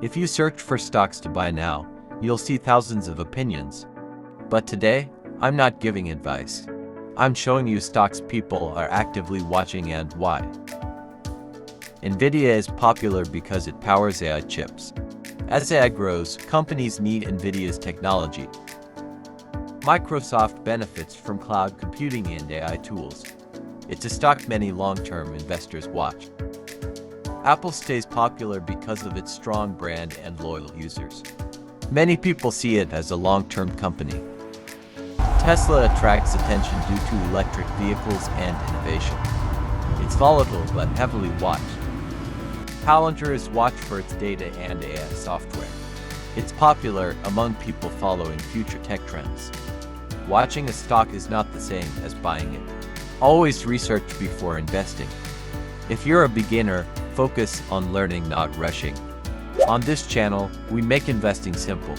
If you search for stocks to buy now, you'll see thousands of opinions. But today, I'm not giving advice. I'm showing you stocks people are actively watching and why. Nvidia is popular because it powers AI chips. As AI grows, companies need Nvidia's technology. Microsoft benefits from cloud computing and AI tools. It's a stock many long-term investors watch. Apple stays popular because of its strong brand and loyal users. Many people see it as a long-term company. Tesla attracts attention due to electric vehicles and innovation. It's volatile but heavily watched. Palantir is watched for its data and AI software. It's popular among people following future tech trends. Watching a stock is not the same as buying it. Always research before investing. If you're a beginner, focus on learning, not rushing. On this channel, we make investing simple.